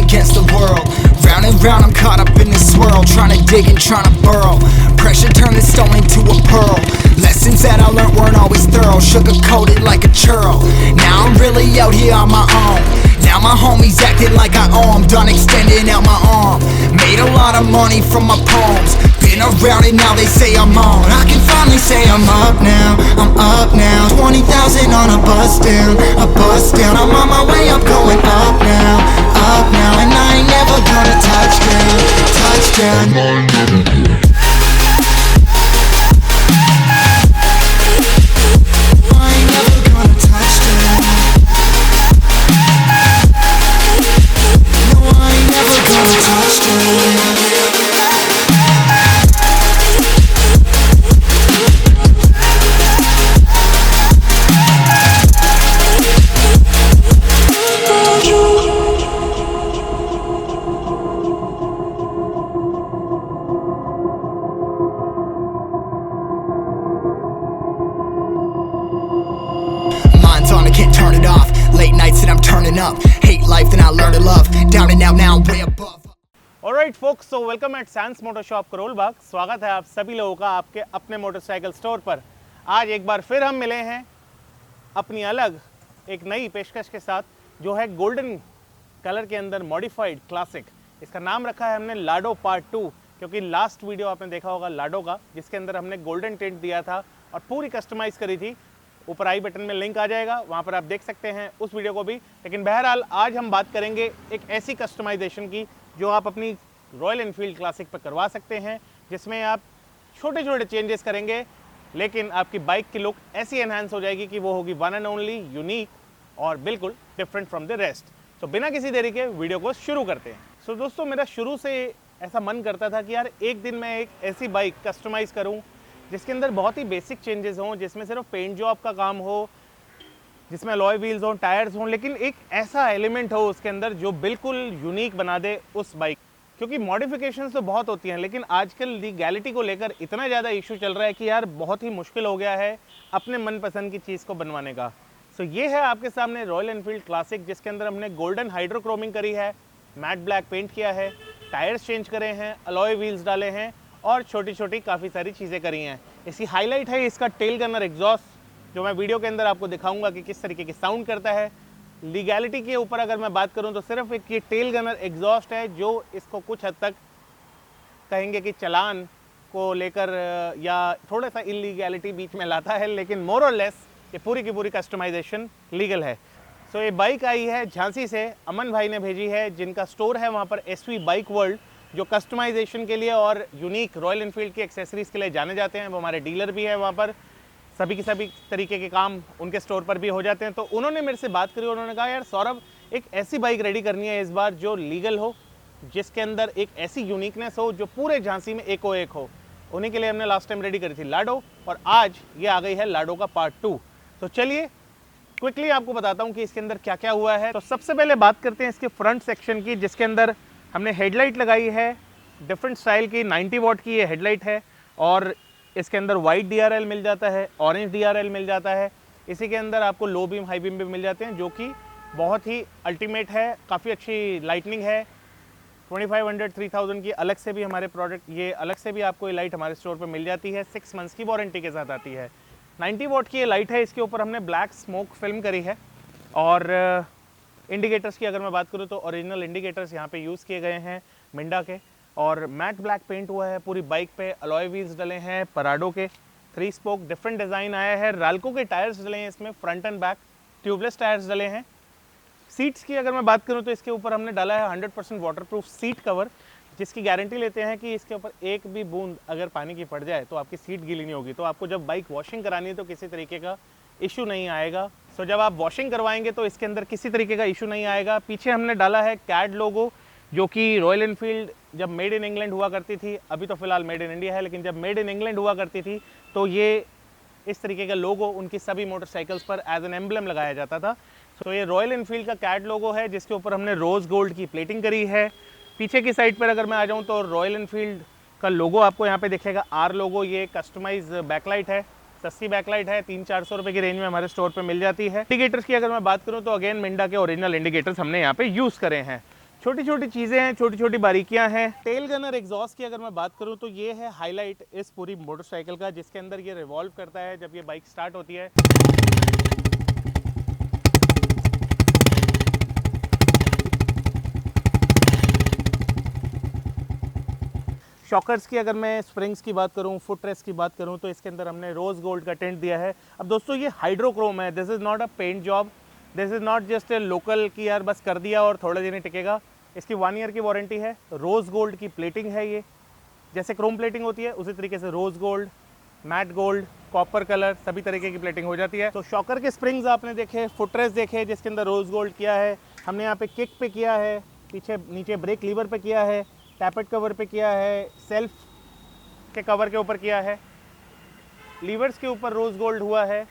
against the world. Round and round I'm caught up in this swirl, trying to dig and trying to burrow. Pressure turned this stone into a pearl. Lessons that I learned weren't always thorough, sugar-coated like a churl. Now I'm really out here on my own. Now my homies acting like I owe 'em, done extending out my arm. Made a lot of money from my poems, been around it now they say I'm on. I can finally say I'm up now, I'm up now. 20,000 on a bus down, I'm on my way up, going up now, and I ain't never gonna touch down, touchdown. Can't turn it off. Late nights and I'm turning up. Hate life then I learn to love. Down and out now way above. Alright folks, so welcome at Sans Motor Shop Karol Bagh. स्वागत है आप सभी लोगों का आपके अपने motorcycle store पर। आज एक बार फिर हम मिले हैं अपनी अलग एक नई पेशकश के साथ, जो है गोल्डन कलर के अंदर मॉडिफाइड क्लासिक। इसका नाम रखा है हमने लाडो पार्ट 2, क्योंकि लास्ट वीडियो आपने देखा होगा लाडो का, जिसके अंदर हमने गोल्डन टिंट दिया था और पूरी कस्टमाइज़ करी थी। ऊपर आई बटन में लिंक आ जाएगा, वहाँ पर आप देख सकते हैं उस वीडियो को भी। लेकिन बहरहाल आज हम बात करेंगे एक ऐसी कस्टमाइजेशन की जो आप अपनी रॉयल एनफील्ड क्लासिक पर करवा सकते हैं, जिसमें आप छोटे छोटे चेंजेस करेंगे, लेकिन आपकी बाइक की लुक ऐसी एनहांस हो जाएगी कि वो होगी वन एंड ओनली, यूनिक और बिल्कुल डिफरेंट फ्रॉम द रेस्ट। तो बिना किसी देरी के वीडियो को शुरू करते हैं। सो दोस्तों, मेरा शुरू से ऐसा मन करता था कि यार एक दिन मैं एक ऐसी बाइक कस्टमाइज़ करूँ जिसके अंदर बहुत ही बेसिक चेंजेस हों, जिसमें सिर्फ पेंट जॉब का काम हो, जिसमें अलॉय व्हील्स हों, टायर्स हों, लेकिन एक ऐसा एलिमेंट हो उसके अंदर जो बिल्कुल यूनिक बना दे उस बाइक। क्योंकि मॉडिफिकेशंस तो बहुत होती हैं, लेकिन आजकल लीगैलिटी को लेकर इतना ज़्यादा इशू चल रहा है कि यार बहुत ही मुश्किल हो गया है अपने मनपसंद की चीज़ को बनवाने का। सो ये है आपके सामने रॉयल एनफील्ड क्लासिक, जिसके अंदर हमने गोल्डन हाइड्रोक्रोमिंग करी है, मैट ब्लैक पेंट किया है, टायर्स चेंज करे हैं, अलॉय व्हील्स डाले हैं और छोटी छोटी काफ़ी सारी चीज़ें करी हैं। इसकी हाईलाइट है इसका टेल गनर एग्जॉस्ट, जो मैं वीडियो के अंदर आपको दिखाऊंगा कि किस तरीके की साउंड करता है। लीगैलिटी के ऊपर अगर मैं बात करूं तो सिर्फ एक ये टेल गनर एग्जॉस्ट है जो इसको कुछ हद तक कहेंगे कि चालान को लेकर या थोड़ा सा इलीगैलिटी बीच में लाता है, लेकिन मोर और लेस ये पूरी की पूरी कस्टमाइजेशन लीगल है। सो ये बाइक आई है झांसी से, अमन भाई ने भेजी है, जिनका स्टोर है वहाँ पर एसवी बाइक वर्ल्ड, जो कस्टमाइजेशन के लिए और यूनिक रॉयल एनफील्ड की एक्सेसरीज़ के लिए जाने जाते हैं। वो हमारे डीलर भी है वहाँ पर, सभी के सभी तरीके के काम उनके स्टोर पर भी हो जाते हैं। तो उन्होंने मेरे से बात करी, उन्होंने कहा यार सौरभ, एक ऐसी बाइक रेडी करनी है इस बार जो लीगल हो, जिसके अंदर एक ऐसी यूनिकनेस हो जो पूरे झांसी में एको एक हो। उन्हीं के लिए हमने लास्ट टाइम रेडी करी थी लाडो, और आज ये आ गई है लाडो का पार्ट 2। तो चलिए क्विकली आपको बताता हूँ कि इसके अंदर क्या क्या हुआ है। तो सबसे पहले बात करते हैं इसके फ्रंट सेक्शन की, जिसके अंदर हमने हेडलाइट लगाई है डिफरेंट स्टाइल की। 90 वॉट की ये हेडलाइट है और इसके अंदर वाइट DRL मिल जाता है, ऑरेंज DRL मिल जाता है। इसी के अंदर आपको लो बीम हाई बीम भी मिल जाते हैं, जो कि बहुत ही अल्टीमेट है, काफ़ी अच्छी लाइटनिंग है। 2500 3000 की अलग से भी हमारे प्रोडक्ट, ये अलग से भी आपको ये लाइट हमारे स्टोर पर मिल जाती है, 6 मंथ्स की वारंटी के साथ आती है। 90 वॉट की ये लाइट है, इसके ऊपर हमने ब्लैक स्मोक फिल्म करी है। और इंडिकेटर्स की अगर मैं बात करूँ तो ओरिजिनल इंडिकेटर्स यहाँ पे यूज़ किए गए हैं मिंडा के, और मैट ब्लैक पेंट हुआ है पूरी बाइक पे। अलॉय व्हील्स डले हैं पराडो के, 3 स्पोक डिफरेंट डिज़ाइन आया है। राल्को के टायर्स डले हैं इसमें, front end back tubeless tyres डले हैं। सीट्स की अगर मैं बात करूँ तो इसके ऊपर हमने डाला है 100% वाटरप्रूफ सीट कवर, जिसकी गारंटी लेते हैं कि इसके ऊपर एक भी बूंद अगर पानी की पड़ जाए तो आपकी सीट गीली नहीं होगी। तो आपको जब बाइक वॉशिंग करानी है तो किसी तरीके का इशू नहीं आएगा। सो जब आप वॉशिंग करवाएंगे तो इसके अंदर किसी तरीके का इशू नहीं आएगा। पीछे हमने डाला है कैड लोगो, जो कि रॉयल एनफील्ड जब मेड इन इंग्लैंड हुआ करती थी, अभी तो फिलहाल मेड इन इंडिया है, लेकिन जब मेड इन इंग्लैंड हुआ करती थी तो ये इस तरीके का लोगो उनकी सभी मोटरसाइकिल्स पर एज एन एम्बलम लगाया जाता था। तो ये रॉयल एनफील्ड का कैड लोगो है, जिसके ऊपर हमने रोज़ गोल्ड की प्लेटिंग करी है। पीछे की साइड पर अगर मैं आ जाऊँ तो रॉयल एनफील्ड का लोगो आपको यहाँ पे दिखेगा, आर लोगो। ये कस्टमाइज बैकलाइट है, सस्ती बैकलाइट है, 300-400 रुपये की रेंज में हमारे स्टोर पे मिल जाती है। इंडिकेटर्स की अगर मैं बात करूँ तो अगेन मिंडा के ओरिजिनल इंडिकेटर्स हमने यहाँ पे यूज़ करे हैं। छोटी छोटी चीज़ें हैं, छोटी छोटी बारीकियां हैं। टेल गनर एग्जॉस्ट की अगर मैं बात करूं तो ये है हाईलाइट इस पूरी मोटरसाइकिल का, जिसके अंदर ये रिवॉल्व करता है जब ये बाइक स्टार्ट होती है। शॉकर्स की अगर मैं स्प्रिंग्स की बात करूं, फुट रेस्ट की बात करूं, तो इसके अंदर हमने रोज़ गोल्ड का टेंट दिया है। अब दोस्तों ये हाइड्रोक्रोम है, this is not a paint job, this is not just a local कि यार बस कर दिया और थोड़े दिन ही टिकेगा। इसकी 1 ईयर की वारंटी है। रोज़ गोल्ड की प्लेटिंग है ये, जैसे क्रोम प्लेटिंग होती है उसी तरीके से rose gold, matte gold, copper colour सभी तरीके की प्लेटिंग हो जाती है। तो शॉकर के स्प्रिंग्स आपने देखे, फुट रेस्ट देखे जिसके अंदर रोज़ गोल्ड किया है, हमने यहाँ पे किक पे किया है, पीछे नीचे ब्रेक लीवर पे किया है, टैपेट कवर पे किया है, सेल्फ के कवर के ऊपर किया है, लीवर्स के ऊपर रोज़ गोल्ड हुआ है,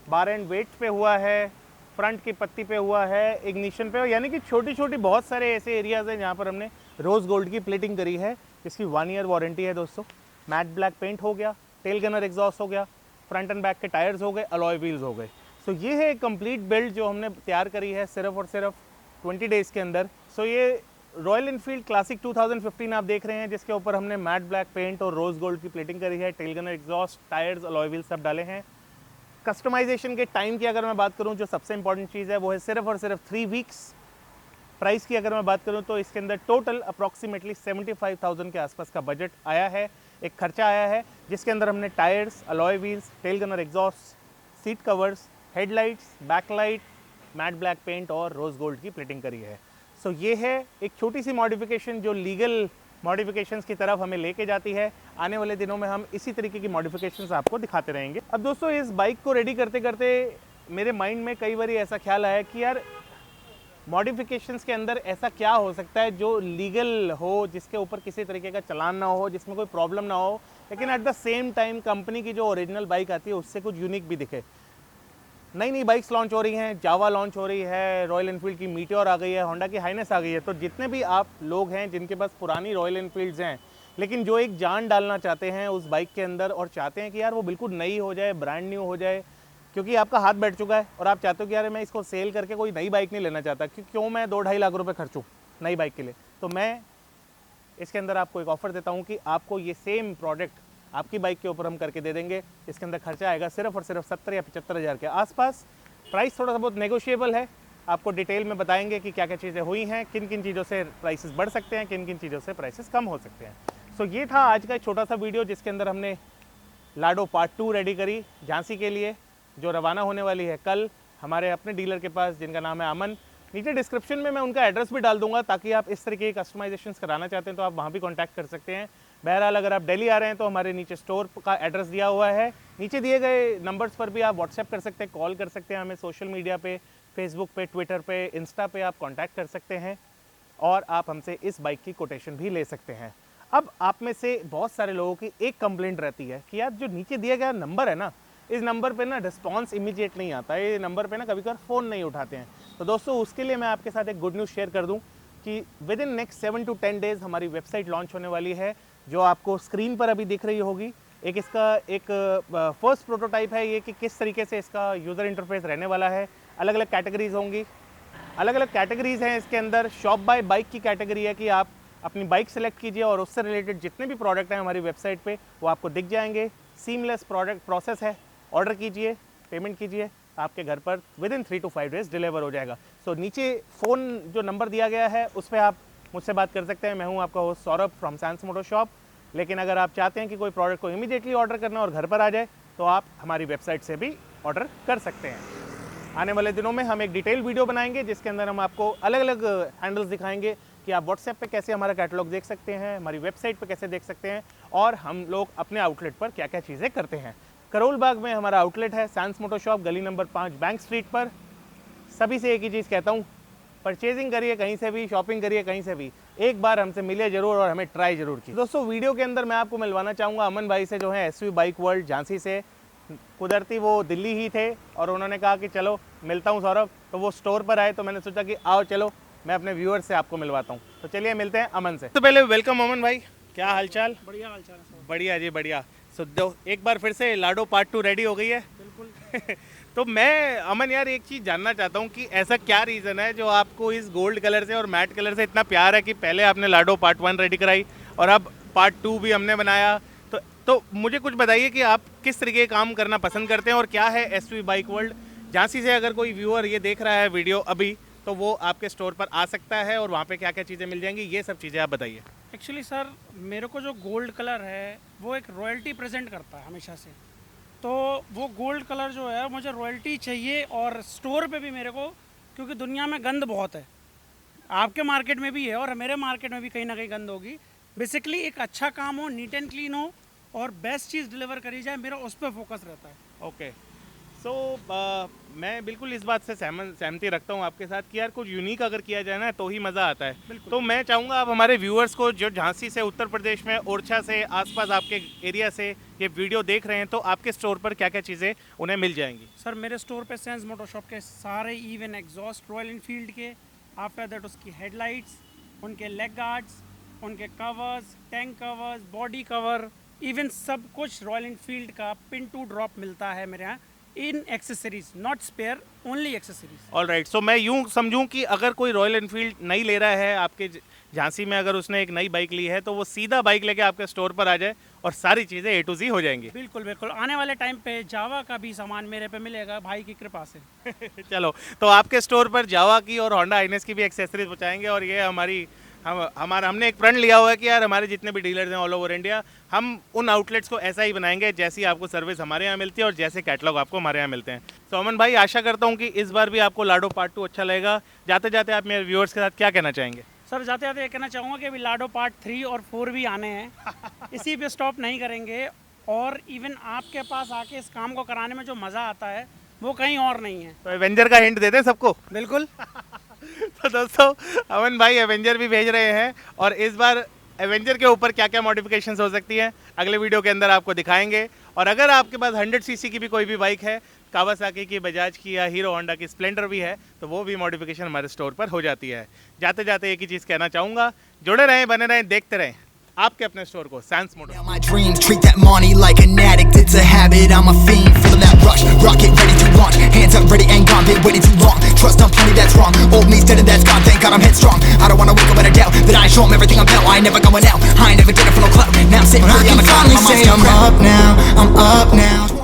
बार एंड वेट पे हुआ है, फ्रंट की पत्ती पे हुआ है, इग्निशन पे, यानी कि छोटी छोटी बहुत सारे ऐसे एरियाज़ हैं जहाँ पर हमने रोज़ गोल्ड की प्लेटिंग करी है। इसकी 1 ईयर वारंटी है दोस्तों। मैट ब्लैक पेंट हो गया, टेल गनर एग्जॉस्ट हो गया, फ्रंट एंड बैक के टायर्स हो गए, अलॉय व्हील्स हो गए। सो ये है एक कंप्लीट बिल्ड जो हमने तैयार करी है सिर्फ और सिर्फ 20 डेज़ के अंदर। सो ये रॉयल इनफील्ड क्लासिक 2015 आप देख रहे हैं, जिसके ऊपर हमने मैट ब्लैक पेंट और रोज़ गोल्ड की प्लेटिंग करी है, tail gunner exhaust, tyres, alloy wheels सब डाले हैं। कस्टमाइजेशन के टाइम की अगर मैं बात करूं, जो सबसे इंपॉर्टेंट चीज़ है वो है सिर्फ और सिर्फ 3 वीक्स। प्राइस की अगर मैं बात करूं तो इसके अंदर टोटल अप्रॉक्सीमेटली 75,000 के आसपास का बजट आया है, एक खर्चा आया है, जिसके अंदर हमने tyres, alloy wheels, tail gunner exhaust, seat covers, headlights, backlight, matte black paint और रोज़ गोल्ड की प्लेटिंग करी है। सो ये है एक छोटी सी मॉडिफिकेशन जो लीगल मॉडिफिकेशंस की तरफ हमें लेके जाती है। आने वाले दिनों में हम इसी तरीके की मॉडिफिकेशंस आपको दिखाते रहेंगे। अब दोस्तों इस बाइक को रेडी करते करते मेरे माइंड में कई बार ऐसा ख्याल आया कि यार मॉडिफिकेशंस के अंदर ऐसा क्या हो सकता है जो लीगल हो, जिसके ऊपर किसी तरीके का चलान ना हो, जिसमें कोई प्रॉब्लम ना हो, लेकिन at the same time company की जो ओरिजिनल बाइक आती है उससे कुछ यूनिक भी दिखे। नई नई बाइक्स लॉन्च हो रही हैं, जावा लॉन्च हो रही है, रॉयल एनफील्ड की मीटियोर आ गई है, होंडा की हाइनेस आ गई है। तो जितने भी आप लोग हैं जिनके पास पुरानी रॉयल एनफील्ड्स हैं, लेकिन जो एक जान डालना चाहते हैं उस बाइक के अंदर और चाहते हैं कि यार वो बिल्कुल नई हो जाए, ब्रांड न्यू हो जाए, क्योंकि आपका हाथ बैठ चुका है और आप चाहते हो कि यार मैं इसको सेल करके कोई नई बाइक नहीं लेना चाहता, क्यों मैं 2-2.5 लाख रुपये खर्चूँ नई बाइक के लिए। तो मैं इसके अंदर आपको एक ऑफ़र देता हूँ कि आपको ये सेम प्रोडक्ट आपकी बाइक के ऊपर हम करके दे देंगे। इसके अंदर खर्चा आएगा सिर्फ और सिर्फ 70 या 75 हज़ार के आसपास। प्राइस थोड़ा सा बहुत नेगोशिएबल है, आपको डिटेल में बताएंगे कि क्या क्या चीज़ें हुई हैं, किन किन चीज़ों से प्राइसेस बढ़ सकते हैं, किन किन चीज़ों से प्राइसेस कम हो सकते हैं। सो ये था आज का एक छोटा सा वीडियो जिसके अंदर हमने लाडो पार्ट 2 रेडी करी झांसी के लिए, जो रवाना होने वाली है कल हमारे अपने डीलर के पास, जिनका नाम है अमन। नीचे डिस्क्रिप्शन में मैं उनका एड्रेस भी डाल दूंगा, ताकि आप इस तरीके के कस्टमाइजेशंस कराना चाहते हैं तो आप वहाँ भी कॉन्टैक्ट कर सकते हैं। बहरहाल अगर आप दिल्ली आ रहे हैं तो हमारे नीचे स्टोर का एड्रेस दिया हुआ है, नीचे दिए गए नंबर्स पर भी आप व्हाट्सएप कर सकते हैं, कॉल कर सकते हैं हमें, सोशल मीडिया पे, फेसबुक पे, ट्विटर पे, इंस्टा पे आप कॉन्टैक्ट कर सकते हैं और आप हमसे इस बाइक की कोटेशन भी ले सकते हैं। अब आप में से बहुत सारे लोगों की एक कंप्लेंट रहती है कि यार जो नीचे दिया गया नंबर है ना, इस नंबर पे ना रिस्पॉन्स इमीडिएट नहीं आता है, ये नंबर पे ना कभी कभार फ़ोन नहीं उठाते हैं। तो दोस्तों उसके लिए मैं आपके साथ एक गुड न्यूज़ शेयर कर दूं कि with in next 7 to 10 days हमारी वेबसाइट लॉन्च होने वाली है, जो आपको स्क्रीन पर अभी दिख रही होगी। एक इसका एक फर्स्ट प्रोटोटाइप है ये कि किस तरीके से इसका यूज़र इंटरफेस रहने वाला है। अलग अलग कैटेगरीज होंगी, अलग अलग कैटेगरीज हैं इसके अंदर। शॉप बाय बाइक की कैटेगरी है कि आप अपनी बाइक सेलेक्ट कीजिए और उससे रिलेटेड जितने भी प्रोडक्ट हैं हमारी वेबसाइट पे वो आपको दिख जाएंगे। सीमलेस प्रोडक्ट प्रोसेस है, ऑर्डर कीजिए, पेमेंट कीजिए, आपके घर पर with in 3 to 5 days deliver हो जाएगा। सो नीचे फ़ोन जो नंबर दिया गया है उस पर आप मुझसे बात कर सकते हैं। मैं हूँ आपका host Saurabh from Sans motor shop. लेकिन अगर आप चाहते हैं कि कोई प्रोडक्ट को इमीडिएटली ऑर्डर करना और घर पर आ जाए तो आप हमारी वेबसाइट से भी ऑर्डर कर सकते हैं। आने वाले दिनों में हम एक डिटेल वीडियो बनाएंगे जिसके अंदर हम आपको अलग अलग हैंडल्स दिखाएंगे कि आप व्हाट्सएप पे कैसे हमारा कैटलॉग देख सकते हैं, हमारी वेबसाइट पे कैसे देख सकते हैं और हम लोग अपने आउटलेट पर क्या क्या चीज़ें करते हैं। करोल बाग में हमारा आउटलेट है, सैंस मोटर शॉप, गली नंबर 5 बैंक स्ट्रीट पर। सभी से एक ही चीज़ कहता हूँ, परचेजिंग करिए कहीं से भी, शॉपिंग करिए कहीं से भी, एक बार हमसे मिले जरूर और हमें ट्राई जरूर कीजिए। दोस्तों वीडियो के अंदर मैं आपको मिलवाना चाहूँगा अमन भाई से, जो है एसवी बाइक वर्ल्ड झांसी से। कुदरती वो दिल्ली ही थे और उन्होंने कहा कि चलो मिलता हूँ सौरभ, तो वो स्टोर पर आए तो मैंने सोचा कि आओ चलो मैं अपने व्यूअर्स से आपको मिलवाता हूँ। तो चलिए मिलते हैं अमन से। तो पहले वेलकम अमन भाई, क्या हालचाल? बढ़िया हाल चाल है। बढ़िया जी बढ़िया। सो एक बार फिर से लाडो पार्ट 2 रेडी हो गई है। बिल्कुल। तो मैं अमन यार एक चीज़ जानना चाहता हूँ कि ऐसा क्या रीज़न है जो आपको इस गोल्ड कलर से और मैट कलर से इतना प्यार है कि पहले आपने लाडो पार्ट 1 रेडी कराई और अब पार्ट 2 भी हमने बनाया। तो मुझे कुछ बताइए कि आप किस तरीके का काम करना पसंद करते हैं और क्या है एसवी बाइक वर्ल्ड। झांसी से अगर कोई व्यूअर ये देख रहा है वीडियो अभी, तो वो आपके स्टोर पर आ सकता है और वहाँ पे क्या क्या चीज़ें मिल जाएंगी, ये सब चीज़ें आप बताइए। एक्चुअली सर मेरे को जो गोल्ड कलर है वो एक रॉयल्टी प्रेजेंट करता है हमेशा से, तो वो गोल्ड कलर जो है मुझे रॉयल्टी चाहिए। और स्टोर पे भी मेरे को, क्योंकि दुनिया में गंद बहुत है, आपके मार्केट में भी है और मेरे मार्केट में भी कहीं ना कहीं गंद होगी। बेसिकली एक अच्छा काम हो, नीट एंड क्लीन हो और बेस्ट चीज़ डिलीवर करी जाए, मेरा उस पर फोकस रहता है। ओके सो मैं बिल्कुल इस बात से सहमति रखता हूँ आपके साथ कि यार कुछ यूनिक अगर किया जाए ना तो ही मज़ा आता है। तो मैं चाहूँगा आप हमारे व्यूअर्स को जो झांसी से, उत्तर प्रदेश में, ओरछा से, आसपास आपके एरिया से ये वीडियो देख रहे हैं, तो आपके स्टोर पर क्या क्या चीज़ें उन्हें मिल जाएंगी। सर मेरे स्टोर पे सैंस मोटर शॉप के सारे इवन एग्जॉस्ट रॉयल इनफील्ड के, आफ्टर दैट उसकी हेडलाइट्स, उनके लेग गार्ड्स, उनके covers, tank covers, body cover, even सब कुछ रॉयल इनफील्ड का पिन टू ड्रॉप मिलता है मेरे यहाँ in accessories, not spare, only accessories. All right, so मैं यूँ समझूँ कि अगर कोई रॉयल इनफील्ड नहीं ले रहा है आपके झांसी में, अगर उसने एक नई बाइक ली है तो वो सीधा बाइक लेके आपके स्टोर पर आ जाए और सारी चीज़ें A to Z हो जाएंगी। बिल्कुल बिल्कुल, आने वाले टाइम पे जावा का भी सामान मेरे पे मिलेगा भाई की कृपा से। चलो, तो आपके स्टोर पर जावा की और होंडा आईनेस की भी एक्सेसरीज पहुँचाएंगे। और ये हमने एक प्रण लिया हुआ है कि यार हमारे जितने भी डीलर्स हैं ऑल ओवर इंडिया, हम उन आउटलेट्स को ऐसा ही बनाएंगे जैसी आपको सर्विस हमारे यहाँ मिलती है और जैसे कैटलॉग आपको हमारे यहाँ मिलते हैं। तो अमन भाई, आशा करता हूँ कि इस बार भी आपको लाडो पार्ट 2 अच्छा लगेगा। जाते जाते आप मेरे व्यूअर्स के साथ क्या कहना चाहेंगे? सर जाते जाते ये कहना चाहूँगा कि अभी लाडो पार्ट 3 और 4 भी आने हैं, इसी पे स्टॉप नहीं करेंगे। और इवन आपके पास आके इस काम को कराने में जो मज़ा आता है वो कहीं और नहीं है। तो एवेंजर का हिंट देते हैं सबको। बिल्कुल। तो दोस्तों, अमन भाई एवेंजर भी भेज रहे हैं और इस बार एवेंजर के ऊपर क्या क्या मॉडिफिकेशंस हो सकती हैं अगले वीडियो के अंदर आपको दिखाएंगे। और अगर आपके पास 100 सीसी की भी कोई भी बाइक है, कावासाकी की, बजाज की या हीरो होंडा की स्प्लेंडर भी है, तो वो भी मॉडिफिकेशन हमारे स्टोर पर हो जाती है। जाते जाते एक ही चीज़ कहना चाहूँगा, जुड़े रहें, बने रहें, देखते रहें आपके अपने स्टोर को, Sans motor. My dreams treat that money like an addict, it's a habit, I'm a fiend, feeling that rush, rocket ready to launch, hands up ready and gone, been waiting too long, trust on plenty that's wrong, old me's dead and that's gone, thank God I'm headstrong, I don't wanna wake up with a doubt, that I ain't show 'em everything I'm about, I ain't never going out, I ain't never getting for no clout, now I'm sitting pretty, I'm a finally say I'm up now,